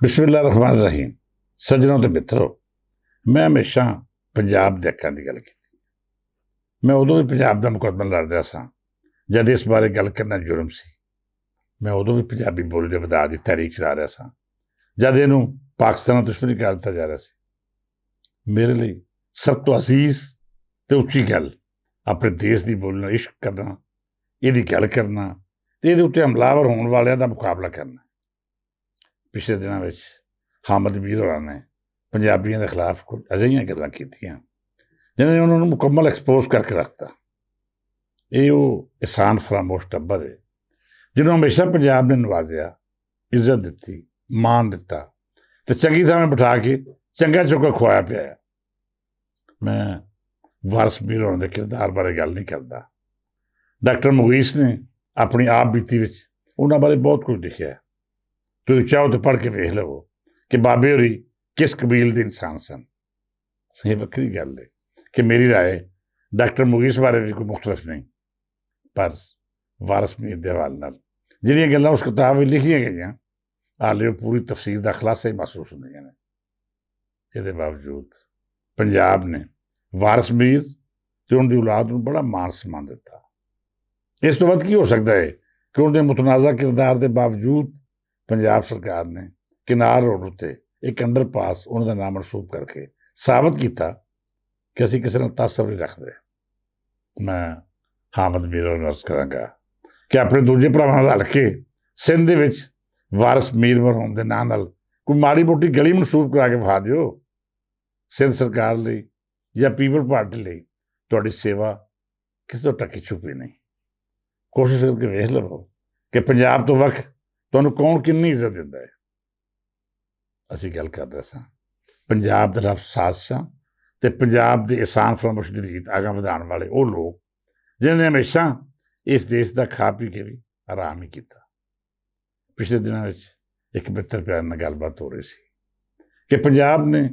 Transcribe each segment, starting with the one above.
ਬਿਸਮਿਲ੍ਲਾ ਰਹਿਮਾਨ ਰਹੀਮ। ਸੱਜਣੋਂ ਤੇ ਮਿੱਤਰੋ, ਮੈਂ ਹਮੇਸ਼ਾ ਪੰਜਾਬ ਦੇ ਹੱਕਾਂ ਦੀ ਗੱਲ ਕੀਤੀ। ਮੈਂ ਉਦੋਂ ਵੀ ਪੰਜਾਬ ਦਾ ਮੁਕੱਦਮਾ ਲੜ ਰਿਹਾ ਸਾਂ ਜਦ ਇਸ ਬਾਰੇ ਗੱਲ ਕਰਨਾ ਜੁਰਮ ਸੀ। ਮੈਂ ਉਦੋਂ ਵੀ ਪੰਜਾਬੀ ਬੋਲੀ ਦੇ ਵਧਾਅ ਦੀ ਤਹਿਰੀਕ ਚਲਾ ਰਿਹਾ ਸਾਂ ਜਦ ਇਹਨੂੰ ਪਾਕਿਸਤਾਨ ਨਾਲ ਦੁਸ਼ਮਣੀ ਕਰ ਦਿੱਤਾ ਜਾ ਰਿਹਾ ਸੀ। ਮੇਰੇ ਲਈ ਸਭ ਤੋਂ ਅਜ਼ੀਜ਼ ਤੇ ਉੱਚੀ ਗੱਲ ਆਪਣੇ ਦੇਸ਼ ਦੀ ਬੋਲੀ ਨਾਲ ਇਸ਼ਕ ਕਰਨਾ, ਇਹਦੀ ਗੱਲ ਕਰਨਾ ਤੇ ਇਹਦੇ ਉੱਤੇ ਹਮਲਾਵਰ ਹੋਣ ਵਾਲਿਆਂ ਦਾ ਮੁਕਾਬਲਾ ਕਰਨਾ। ਪਿਛਲੇ ਦਿਨਾਂ ਵਿੱਚ ਹਾਮਦ ਮੀਰ ਹੋਰਾਂ ਨੇ ਪੰਜਾਬੀਆਂ ਦੇ ਖਿਲਾਫ ਕੁਝ ਅਜਿਹੀਆਂ ਗੱਲਾਂ ਕੀਤੀਆਂ ਜਿਹਨਾਂ ਨੇ ਉਹਨਾਂ ਨੂੰ ਮੁਕੰਮਲ ਐਕਸਪੋਜ਼ ਕਰਕੇ ਰੱਖਤਾ। ਇਹ ਉਹ ਇਹਸਾਨ ਫਰਾਮੋਸ਼ ਟੱਬਰ ਹੈ ਜਿਹਨੂੰ ਹਮੇਸ਼ਾ ਪੰਜਾਬ ਨੇ ਨਵਾਜ਼ਿਆ, ਇੱਜ਼ਤ ਦਿੱਤੀ, ਮਾਣ ਦਿੱਤਾ ਤੇ ਚੰਗੀ ਥਾਂ ਬਿਠਾ ਕੇ ਚੰਗਾ ਚੁੱਕਾ ਖਵਾਇਆ ਪਿਆ। ਮੈਂ ਵਾਰਿਸ ਮੀਰ ਹੋਰਾਂ ਦੇ ਕਿਰਦਾਰ ਬਾਰੇ ਗੱਲ ਨਹੀਂ ਕਰਦਾ। ਡਾਕਟਰ ਮੁਗੀਸ ਨੇ ਆਪਣੀ ਆਪ ਬੀਤੀ ਵਿੱਚ ਉਹਨਾਂ ਬਾਰੇ ਬਹੁਤ ਕੁਝ ਲਿਖਿਆ। ਤੁਸੀਂ ਚਾਹੋ ਤਾਂ ਪੜ੍ਹ ਕੇ ਵੇਖ ਲਵੋ ਕਿ ਬਾਬੇ ਹੋਰੀ ਕਿਸ ਕਬੀਲ ਦੇ ਇਨਸਾਨ ਸਨ। ਇਹ ਵੱਖਰੀ ਗੱਲ ਹੈ ਕਿ ਮੇਰੀ ਰਾਏ ਡਾਕਟਰ ਮੁਗੀਸ ਬਾਰੇ ਵੀ ਕੋਈ ਮੁਖਤਲਿਫ ਨਹੀਂ, ਪਰ ਵਾਰਿਸ ਮੀਰ ਦੇ ਹਵਾਲੇ ਨਾਲ ਜਿਹੜੀਆਂ ਗੱਲਾਂ ਉਸ ਕਿਤਾਬ ਵਿੱਚ ਲਿਖੀਆਂ ਗਈਆਂ ਹਾਲੇ ਉਹ ਪੂਰੀ ਤਫਸੀਰ ਦਾ ਖੁਲਾਸਾ ਹੀ ਮਹਿਸੂਸ ਹੁੰਦੀਆਂ ਨੇ। ਇਹਦੇ ਬਾਵਜੂਦ ਪੰਜਾਬ ਨੇ ਵਾਰਿਸ ਮੀਰ ਤੇ ਉਹਨਾਂ ਦੀ ਔਲਾਦ ਨੂੰ ਬੜਾ ਮਾਣ ਸਨਮਾਨ ਦਿੱਤਾ। ਇਸ ਤੋਂ ਵੱਧ ਕੀ ਹੋ ਸਕਦਾ ਹੈ ਕਿ ਉਹਨਾਂ ਦੇ ਮੁਤਨਾਜ਼ਾ ਕਿਰਦਾਰ ਦੇ ਬਾਵਜੂਦ ਪੰਜਾਬ ਸਰਕਾਰ ਨੇ ਕਿਨਾਰ ਰੋਡ ਉੱਤੇ ਇੱਕ ਅੰਡਰਪਾਸ ਉਹਨਾਂ ਦਾ ਨਾਮ ਮਨਸੂਬ ਕਰਕੇ ਸਾਬਤ ਕੀਤਾ ਕਿ ਅਸੀਂ ਕਿਸੇ ਨਾਲ ਤਾਸਬ ਨਹੀਂ ਰੱਖਦੇ। ਮੈਂ ਹਾਮਦ ਮੀਰ ਨੂੰ ਅਰਜ਼ ਕਰਾਂਗਾ ਕਿ ਆਪਣੇ ਦੂਜੇ ਭਰਾਵਾਂ ਨਾਲ ਰਲ ਕੇ ਸਿੰਧ ਦੇ ਵਿੱਚ ਵਾਰਿਸ ਮੀਰ ਮਰਹੂਮ ਦੇ ਨਾਂ ਨਾਲ ਕੋਈ ਮਾੜੀ ਮੋਟੀ ਗਲੀ ਮਨਸੂਬ ਕਰਾ ਕੇ ਵਿਖਾ ਦਿਓ। ਸਿੰਧ ਸਰਕਾਰ ਲਈ ਜਾਂ ਪੀਪਲ ਪਾਰਟੀ ਲਈ ਤੁਹਾਡੀ ਸੇਵਾ ਕਿਸੇ ਤੋਂ ਟੱਕੀ ਛੁਪੀ ਨਹੀਂ। ਕੋਸ਼ਿਸ਼ ਕਰਕੇ ਵੇਖ ਲਵੋ ਕਿ ਪੰਜਾਬ ਤੋਂ ਵੱਖ ਤੁਹਾਨੂੰ ਕੌਣ ਕਿੰਨੀ ਇੱਜ਼ਤ ਦਿੰਦਾ ਹੈ। ਅਸੀਂ ਗੱਲ ਕਰ ਰਹੇ ਸਾਂ ਪੰਜਾਬ ਦੇ ਖਿਲਾਫ ਸਾਜ਼ਿਸ਼ਾਂ ਤੇ ਪੰਜਾਬ ਦੇ ਇਹਸਾਨ ਫਰਾਮੋਸ਼ ਦੀ ਰੀਤ ਅਗਾਂਹ ਵਧਾਉਣ ਵਾਲੇ ਉਹ ਲੋਕ ਜਿਨ੍ਹਾਂ ਨੇ ਹਮੇਸ਼ਾ ਇਸ ਦੇਸ਼ ਦਾ ਖਾ ਪੀ ਕੇ ਵੀ ਆਰਾਮ ਹੀ ਕੀਤਾ। ਪਿਛਲੇ ਦਿਨਾਂ ਵਿੱਚ ਇੱਕ ਮਿੱਤਰ ਪਿਆਰ ਨਾਲ ਗੱਲਬਾਤ ਹੋ ਰਹੀ ਸੀ ਕਿ ਪੰਜਾਬ ਨੇ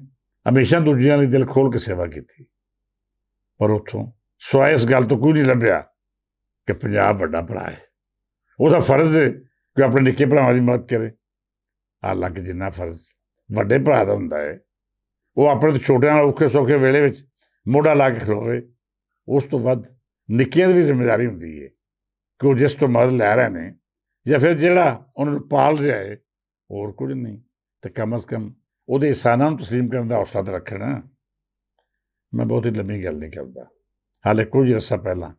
ਹਮੇਸ਼ਾ ਦੂਜਿਆਂ ਲਈ ਦਿਲ ਖੋਲ੍ਹ ਕੇ ਸੇਵਾ ਕੀਤੀ, ਪਰ ਉੱਥੋਂ ਸਿਵਾਏ ਇਸ ਗੱਲ ਤੋਂ ਕੋਈ ਨਹੀਂ ਲੱਭਿਆ ਕਿ ਪੰਜਾਬ ਵੱਡਾ ਭਰਾ ਹੈ, ਉਹਦਾ ਫਰਜ਼ ਹੈ ਕਿ ਆਪਣੇ ਨਿੱਕੇ ਭਰਾਵਾਂ ਦੀ ਮਦਦ ਕਰੇ। ਹਾਲਾਂਕਿ ਜਿੰਨਾ ਫਰਜ਼ ਵੱਡੇ ਭਰਾ ਦਾ ਹੁੰਦਾ ਹੈ ਉਹ ਆਪਣੇ ਤੋਂ ਛੋਟਿਆਂ ਨਾਲ ਔਖੇ ਸੌਖੇ ਵੇਲੇ ਵਿੱਚ ਮੋਢਾ ਲਾ ਕੇ ਖਲੋਵੇ, ਉਸ ਤੋਂ ਵੱਧ ਨਿੱਕੀਆਂ ਦੀ ਵੀ ਜ਼ਿੰਮੇਵਾਰੀ ਹੁੰਦੀ ਹੈ ਕਿ ਉਹ ਜਿਸ ਤੋਂ ਮਦਦ ਲੈ ਰਹੇ ਨੇ ਜਾਂ ਫਿਰ ਜਿਹੜਾ ਉਹਨਾਂ ਨੂੰ ਪਾਲ ਰਿਹਾ ਹੈ, ਹੋਰ ਕੁਝ ਨਹੀਂ ਤੇ ਕਮ ਅਜ਼ ਕਮ ਉਹਦੇ ਇਹਸਾਨਾਂ ਨੂੰ ਤਸਲੀਮ ਕਰਨ ਦਾ ਹੌਸਲਾ ਤਾਂ ਰੱਖਣਾ। ਮੈਂ ਬਹੁਤ ਹੀ ਲੰਮੀ ਗੱਲ ਨਹੀਂ ਕਰਦਾ। ਹਾਲੇ ਕੁਝ ਅਰਸਾ ਪਹਿਲਾਂ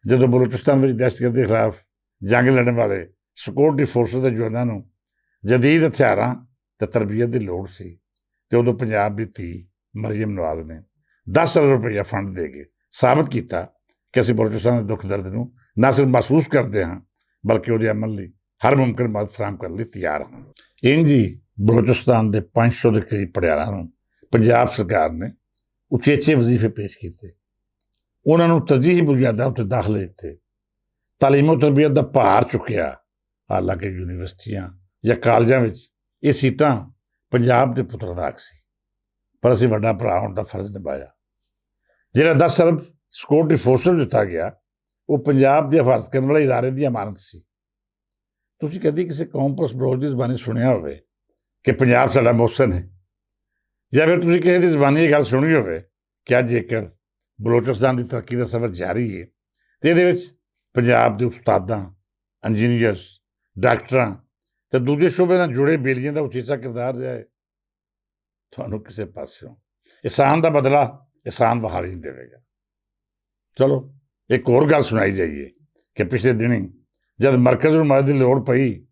ਜਦੋਂ ਬਲੋਚਿਸਤਾਨ ਵਿੱਚ ਦਹਿਸ਼ਤਗਰਦੀ ਦੇ ਖਿਲਾਫ ਜੰਗ ਲੜਨ ਵਾਲੇ ਸਿਕਿਉਰਟੀ ਫੋਰਸਿਸ ਦੇ ਜਵਾਨਾਂ ਨੂੰ ਜਦੀਦ ਹਥਿਆਰਾਂ ਤੇ ਤਰਬੀਅਤ ਦੀ ਲੋੜ ਸੀ ਤੇ ਉਦੋਂ ਪੰਜਾਬ ਦੀ ਧੀ ਮਰੀਮ ਨਵਾਜ਼ ਨੇ 10 ਅਰਬ ਰੁਪਈਆ ਫੰਡ ਦੇ ਕੇ ਸਾਬਤ ਕੀਤਾ ਕਿ ਅਸੀਂ ਬਲੋਚਿਸਤਾਨ ਦੇ ਦੁੱਖ ਦਰਦ ਨੂੰ ਨਾ ਸਿਰਫ ਮਹਿਸੂਸ ਕਰਦੇ ਹਾਂ ਬਲਕਿ ਉਹਦੇ ਅਮਲ ਲਈ ਹਰ ਮੁਮਕਿਨ ਮਦਦ ਫਰਾਹਮ ਕਰਨ ਲਈ ਤਿਆਰ ਹਾਂ। ਇੰਝ ਹੀ ਬਲੋਚਿਸਤਾਨ ਦੇ 500 ਦੇ ਕਰੀਬ ਪੜਿਆਰਾਂ ਨੂੰ ਪੰਜਾਬ ਸਰਕਾਰ ਨੇ ਉਚੇਚੇ ਵਜ਼ੀਫੇ ਪੇਸ਼ ਕੀਤੇ, ਉਹਨਾਂ ਨੂੰ ਤਰਜੀਹੀ ਬੁਨਿਆਦਾਂ ਉੱਤੇ ਦਾਖਲੇ ਦਿੱਤੇ, ਤਾਲੀਮੋ ਤਰਬੀਅਤ ਦਾ ਭਾਰ ਚੁੱਕਿਆ। ਹਾਲਾਂਕਿ ਯੂਨੀਵਰਸਿਟੀਆਂ ਜਾਂ ਕਾਲਜਾਂ ਵਿੱਚ ਇਹ ਸੀਟਾਂ ਪੰਜਾਬ ਦੇ ਪੁੱਤਰਾਂ ਦਾ ਹੱਕ ਸੀ, ਪਰ ਅਸੀਂ ਵੱਡਾ ਭਰਾ ਹੋਣ ਦਾ ਫਰਜ਼ ਨਿਭਾਇਆ। ਜਿਹੜਾ 10 ਅਰਬ ਸਿਕਿਉਰਟੀ ਫੋਰਸਿਸ ਨੂੰ ਦਿੱਤਾ ਗਿਆ ਉਹ ਪੰਜਾਬ ਦੀ ਹਿਫਾਜ਼ਤ ਕਰਨ ਵਾਲੇ ਇਦਾਰੇ ਦੀ ਅਮਾਨਤ ਸੀ। ਤੁਸੀਂ ਕਦੀ ਕਿਸੇ ਕੌਮ ਪਰਸਤ ਬਲੋਚ ਦੀ ਜ਼ਬਾਨੀ ਸੁਣਿਆ ਹੋਵੇ ਕਿ ਪੰਜਾਬ ਸਾਡਾ ਮੋਹਸਨ ਹੈ, ਜਾਂ ਫਿਰ ਤੁਸੀਂ ਕਿਸੇ ਦੀ ਜ਼ਬਾਨੀ ਇਹ ਗੱਲ ਸੁਣੀ ਹੋਵੇ ਕਿ ਅੱਜ ਜੇਕਰ ਬਲੋਚਿਸਤਾਨ ਦੀ ਤਰੱਕੀ ਦਾ ਸਫ਼ਰ ਜਾਰੀ ਹੈ ਅਤੇ ਇਹਦੇ ਵਿੱਚ ਪੰਜਾਬ ਦੇ ਉਸਤਾਦਾਂ, ਇੰਜੀਨੀਅਰਸ, ਡਾਕਟਰਾਂ ਅਤੇ ਦੂਜੇ ਸ਼ੋਬੇ ਨਾਲ ਜੁੜੇ ਬੇਲੀਆਂ ਦਾ ਉਚੇਚਾ ਕਿਰਦਾਰ ਰਿਹਾ ਹੈ। ਤੁਹਾਨੂੰ ਕਿਸੇ ਪਾਸਿਓਂ ਇਹਸਾਨ ਦਾ ਬਦਲਾ ਇਹਸਾਨ ਬਹਾਲ ਨਹੀਂ ਦੇਵੇਗਾ। ਚਲੋ ਇੱਕ ਹੋਰ ਗੱਲ ਸੁਣਾਈ ਜਾਈਏ ਕਿ ਪਿਛਲੇ ਦਿਨੀਂ ਜਦ ਮਰਕਜ਼ ਨੂੰ ਮਦਦ ਦੀ ਲੋੜ ਪਈ,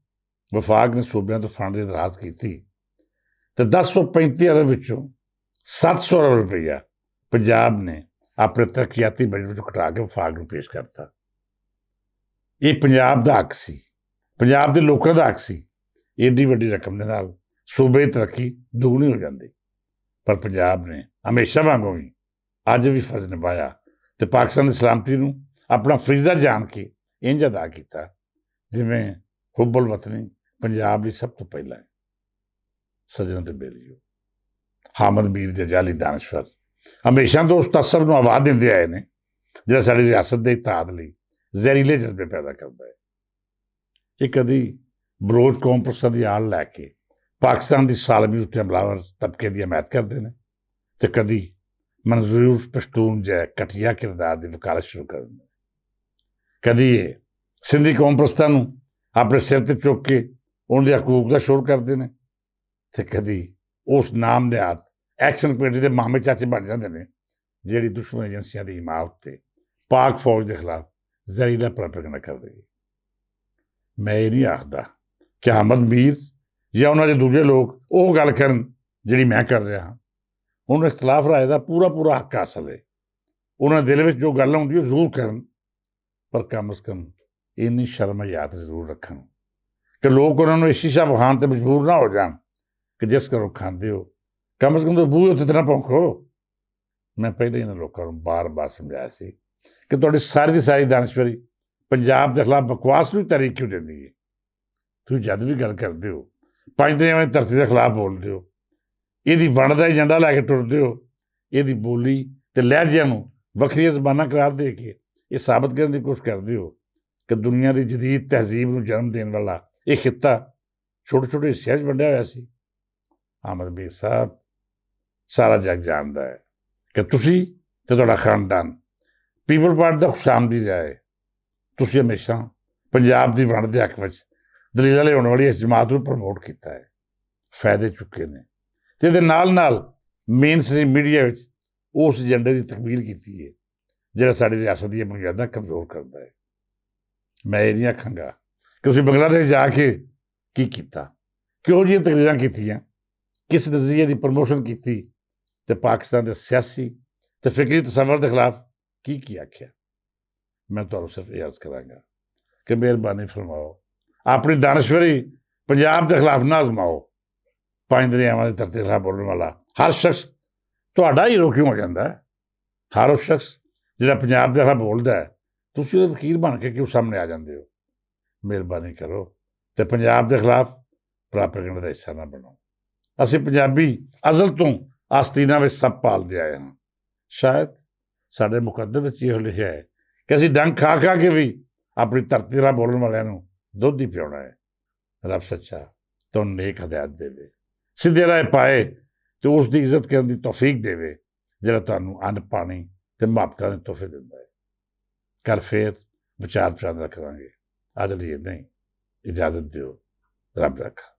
ਵਫਾਕ ਨੇ ਸੂਬਿਆਂ ਤੋਂ ਫੰਡ ਦੀ ਦਰਖਾਸਤ ਕੀਤੀ ਅਤੇ 1035 ਅਰਬ ਵਿੱਚੋਂ 700 ਅਰਬ ਰੁਪਈਆ ਪੰਜਾਬ ਨੇ ਆਪਣੇ ਤਰੱਕੀਆਤੀ ਬਜਟ ਵਿੱਚੋਂ ਘਟਾ ਕੇ ਵਫਾਕ ਨੂੰ ਪੇਸ਼ ਕਰਤਾ। ਇਹ ਪੰਜਾਬ ਦਾ ਹੱਕ ਸੀ, ਪੰਜਾਬ ਦੇ ਲੋਕਾਂ ਦਾ ਹੱਕ ਸੀ। ਏਡੀ ਵੱਡੀ ਰਕਮ ਦੇ ਨਾਲ ਸੂਬੇ ਦੀ ਤਰੱਕੀ ਦੁਗਣੀ ਹੋ ਜਾਂਦੀ, ਪਰ ਪੰਜਾਬ ਨੇ ਹਮੇਸ਼ਾ ਵਾਂਗੂ ਹੀ ਅੱਜ ਵੀ ਫਰਜ਼ ਨਿਭਾਇਆ ਅਤੇ ਪਾਕਿਸਤਾਨ ਦੀ ਸਲਾਮਤੀ ਨੂੰ ਆਪਣਾ ਫਰੀਜ਼ਾ ਜਾਣ ਕੇ ਇੰਝ ਅਦਾ ਕੀਤਾ ਜਿਵੇਂ ਹੁੱਬੁਲ ਵਤਨੀ ਪੰਜਾਬ ਲਈ ਸਭ ਤੋਂ ਪਹਿਲਾਂ ਹੈ। ਸੱਜਣੋਂ ਤੇ ਬੇਲੀਓ, ਹਾਮਦ ਮੀਰ ਦੇ ਜਾਲੀ ਦਾਨਸ਼ਵਰ ਹਮੇਸ਼ਾ ਤੋਂ ਉਸ ਤਸੱਵੁਰ ਨੂੰ ਆਵਾਜ਼ ਦਿੰਦੇ ਆਏ ਨੇ ਜਿਹੜਾ ਸਾਡੀ ਰਿਆਸਤ ਦੇ ਇਤਿਹਾਦ ਲਈ ਜ਼ਹਿਰੀਲੇ ਜਜ਼ਬੇ ਪੈਦਾ ਕਰਦਾ ਹੈ। ਇਹ ਕਦੀ ਬਲੋਚ ਕੌਮ ਪਰਸਤਾਂ ਦੀ ਆੜ ਲੈ ਕੇ ਪਾਕਿਸਤਾਨ ਦੀ ਸਾਲਮੀ ਉੱਤੇ ਹਮਲਾਵਰ ਤਬਕੇ ਦੀ ਹਮਾਇਤ ਕਰਦੇ ਨੇ ਤੇ ਕਦੀ ਮਨਜ਼ੂਰ ਪਸ਼ਤੂਨ ਜੈ ਘਟੀਆ ਕਿਰਦਾਰ ਦੀ ਵਕਾਲਤ ਸ਼ੁਰੂ ਕਰ ਦਿੰਦੇ। ਕਦੀ ਇਹ ਸਿੰਧੀ ਕੌਮ ਪ੍ਰਸਤਾਂ ਨੂੰ ਆਪਣੇ ਸਿਰ ਤੇ ਚੁੱਕ ਕੇ ਉਹਨਾਂ ਦੇ ਹਕੂਕ ਦਾ ਸ਼ੋਰ ਕਰਦੇ ਨੇ ਤੇ ਕਦੀ ਉਸ ਨਾਮ ਨਿਹਾਤ ਐਕਸ਼ਨ ਕਮੇਟੀ ਦੇ ਮਾਮੇ ਚਾਚੇ ਬਣ ਜਾਂਦੇ ਨੇ ਜਿਹੜੀ ਦੁਸ਼ਮਣ ਏਜੰਸੀਆਂ ਦੀ ਹਿਮਾਇਤ ਤੇ ਪਾਕ ਫੌਜ ਦੇ ਖਿਲਾਫ ਜ਼ਹਿਰੀਲਾ ਪ੍ਰੋਪੇਗੈਂਡਾ ਕਰ ਰਹੀ ਹੈ। ਮੈਂ ਇਹ ਨਹੀਂ ਆਖਦਾ ਕਿ ਅਹਿਮਦ ਮੀਰ ਜਾਂ ਉਹਨਾਂ ਦੇ ਦੂਜੇ ਲੋਕ ਉਹ ਗੱਲ ਕਰਨ ਜਿਹੜੀ ਮੈਂ ਕਰ ਰਿਹਾ ਹਾਂ। ਉਹਨੂੰ ਇਖਤਲਾਫ ਰਾਏ ਦਾ ਪੂਰਾ ਹੱਕ ਹਾਸਲ ਹੈ। ਉਹਨਾਂ ਦੇ ਦਿਲ ਵਿੱਚ ਜੋ ਗੱਲ ਆਉਂਦੀ ਉਹ ਜ਼ਰੂਰ ਕਰਨ, ਪਰ ਕਮ ਅਜ਼ ਕਮ ਇੰਨੀ ਸ਼ਰਮ ਹਯਾਤ ਜ਼ਰੂਰ ਰੱਖਣ ਕਿ ਲੋਕ ਉਹਨਾਂ ਨੂੰ ਇਹ ਸ਼ੀਸ਼ਾ ਵਿਖਾਉਣ 'ਤੇ ਮਜਬੂਰ ਨਾ ਹੋ ਜਾਣ ਕਿ ਜਿਸ ਘਰੋਂ ਖਾਂਦੇ ਹੋ ਕਮ ਅਜ਼ ਕਮ ਬੂਹੇ ਉੱਤੇ ਤਾਂ ਨਾ ਭੌਂਕੋ। ਮੈਂ ਪਹਿਲਾਂ ਇਹਨਾਂ ਲੋਕਾਂ ਨੂੰ ਬਾਰ-ਬਾਰ ਸਮਝਾਇਆ ਸੀ ਕਿ ਤੁਹਾਡੀ ਸਾਰੀ ਦੀ ਸਾਰੀ ਦਾਨਸ਼ਵਰੀ ਪੰਜਾਬ ਦੇ ਖਿਲਾਫ ਬਕਵਾਸ ਨੂੰ ਤਾਰੀਖ ਕਿਉਂ ਦਿੰਦੀ ਹੈ। ਤੁਸੀਂ ਜਦ ਵੀ ਗੱਲ ਕਰਦੇ ਹੋ ਪੰਜ ਦਰਿਆਵਾਂ ਦੀ ਧਰਤੀ ਦੇ ਖਿਲਾਫ ਬੋਲਦੇ ਹੋ, ਇਹਦੀ ਵੰਡ ਦਾ ਏਜੰਡਾ ਲੈ ਕੇ ਟੁਰਦੇ ਹੋ, ਇਹਦੀ ਬੋਲੀ ਤੇ ਲਹਿਜਿਆਂ ਨੂੰ ਵੱਖਰੀਆਂ ਜ਼ਬਾਨਾਂ ਕਰਾਰ ਦੇ ਕੇ ਇਹ ਸਾਬਤ ਕਰਨ ਦੀ ਕੋਸ਼ਿਸ਼ ਕਰਦੇ ਹੋ ਕਿ ਦੁਨੀਆ ਦੀ ਜਦੀਦ ਤਹਿਜ਼ੀਬ ਨੂੰ ਜਨਮ ਦੇਣ ਵਾਲਾ ਇਹ ਖਿੱਤਾ ਛੋਟੇ ਹਿੱਸਿਆਂ 'ਚ ਵੰਡਿਆ ਹੋਇਆ ਸੀ। ਅਹਿਮਦ ਮੀਰ ਸਾਹਿਬ, ਸਾਰਾ ਜੱਗ ਜਾਣਦਾ ਹੈ ਕਿ ਤੁਸੀਂ ਤੇ ਤੁਹਾਡਾ ਖਾਨਦਾਨ ਪੀਪਲ ਪਾਰਟੀ ਦਾ ਖੁਸ਼ਾਮਦੀਦ ਹੈ। ਤੁਸੀਂ ਹਮੇਸ਼ਾ ਪੰਜਾਬ ਦੀ ਵੰਡ ਦੇ ਹੱਕ ਵਿੱਚ ਦਲੀਲਾਂ ਲਿਆਉਣ ਵਾਲੀ ਇਸ ਜਮਾਤ ਨੂੰ ਪ੍ਰਮੋਟ ਕੀਤਾ ਹੈ, ਫਾਇਦੇ ਚੁੱਕੇ ਨੇ ਤੇ ਇਹਦੇ ਨਾਲ ਮੇਨ ਸਟ੍ਰੀਮ ਮੀਡੀਆ ਵਿੱਚ ਉਸ ਏਜੰਡੇ ਦੀ ਤਕਮੀਲ ਕੀਤੀ ਹੈ ਜਿਹੜਾ ਸਾਡੀ ਰਿਆਸਤ ਦੀਆਂ ਬੁਨਿਆਦਾਂ ਕਮਜ਼ੋਰ ਕਰਦਾ ਹੈ। ਮੈਂ ਇਹ ਨਹੀਂ ਆਖਾਂਗਾ ਕਿ ਤੁਸੀਂ ਬੰਗਲਾਦੇਸ਼ ਜਾ ਕੇ ਕੀ ਕੀਤਾ, ਕਿਹੋ ਜਿਹੀਆਂ ਤਕਰੀਰਾਂ ਕੀਤੀਆਂ, ਕਿਸ ਨਜ਼ਰੀਏ ਦੀ ਪ੍ਰਮੋਸ਼ਨ ਕੀਤੀ ਤੇ ਪਾਕਿਸਤਾਨ ਦੇ ਸਿਆਸੀ ਤੇ ਫਿਕਰੀ ਤਸੱਵਰ ਦੇ ਖਿਲਾਫ ਕੀ ਆਖਿਆ। ਮੈਂ ਤੁਹਾਨੂੰ ਸਿਰਫ ਇਹ ਅਰਜ਼ ਕਰਾਂਗਾ ਕਿ ਮਿਹਰਬਾਨੀ ਫਰਮਾਓ ਆਪਣੀ ਦਾਨਸ਼ਵਰੀ ਪੰਜਾਬ ਦੇ ਖਿਲਾਫ ਨਾ ਅਜ਼ਮਾਓ। ਪੰਜ ਦਰਿਆਵਾਂ ਦੀ ਧਰਤੀ ਖਿਲਾਫ ਬੋਲਣ ਵਾਲਾ ਹਰ ਸ਼ਖਸ ਤੁਹਾਡਾ ਹੀਰੋ ਕਿਉਂ ਹੋ ਜਾਂਦਾ ਹੈ? ਹਰ ਉਹ ਸ਼ਖਸ ਜਿਹੜਾ ਪੰਜਾਬ ਦੇ ਖਿਲਾਫ ਬੋਲਦਾ ਹੈ ਤੁਸੀਂ ਉਹਦੇ ਵਕੀਲ ਬਣ ਕੇ ਕਿਉਂ ਸਾਹਮਣੇ ਆ ਜਾਂਦੇ ਹੋ? ਮਿਹਰਬਾਨੀ ਕਰੋ ਤੇ ਪੰਜਾਬ ਦੇ ਖਿਲਾਫ ਪ੍ਰੋਪੇਗੈਂਡਾ ਦਾ ਹਿੱਸਾ ਨਾ ਬਣੋ। ਅਸੀਂ ਪੰਜਾਬੀ ਅਜ਼ਲ ਤੋਂ ਆਸਤੀਨਾਂ ਵਿੱਚ ਸੱਪ ਪਾਲਦੇ ਆਏ ਹਾਂ। ਸ਼ਾਇਦ ਸਾਡੇ ਮੁਕੱਦਰ ਵਿੱਚ ਇਹੋ ਲਿਖਿਆ ਹੈ ਕਿ ਅਸੀਂ ਡੰਗ ਖਾ ਕੇ ਵੀ ਆਪਣੀ ਧਰਤੀ ਖਿਲਾਫ ਬੋਲਣ ਵਾਲਿਆਂ ਨੂੰ ਦੁੱਧ ਹੀ ਪਿਆਉਣਾ ਹੈ। ਰੱਬ ਸੱਚਾ ਤੁਹਾਨੂੰ ਨੇਕ ਹਦਾਇਤ ਦੇਵੇ, ਸਿੱਧੇ ਰਾਹ ਪਾਏ ਤੇ ਉਸ ਦੀ ਇੱਜ਼ਤ ਕਰਨ ਦੀ ਤੌਫੀਕ ਦੇਵੇ ਜਿਹੜਾ ਤੁਹਾਨੂੰ ਅੰਨ ਪਾਣੀ ਤੇ ਮੁਹੱਬਤਾਂ ਦੇ ਤੋਹਫੇ ਦਿੰਦਾ ਹੈ। ਕੱਲ੍ਹ ਫੇਰ ਵਿਚਾਰ ਕਰਾਂਗੇ। ਅੱਜ ਲਈ ਨਹੀਂ, ਇਜਾਜ਼ਤ ਦਿਓ। ਰੱਬ ਰੱਖਾ।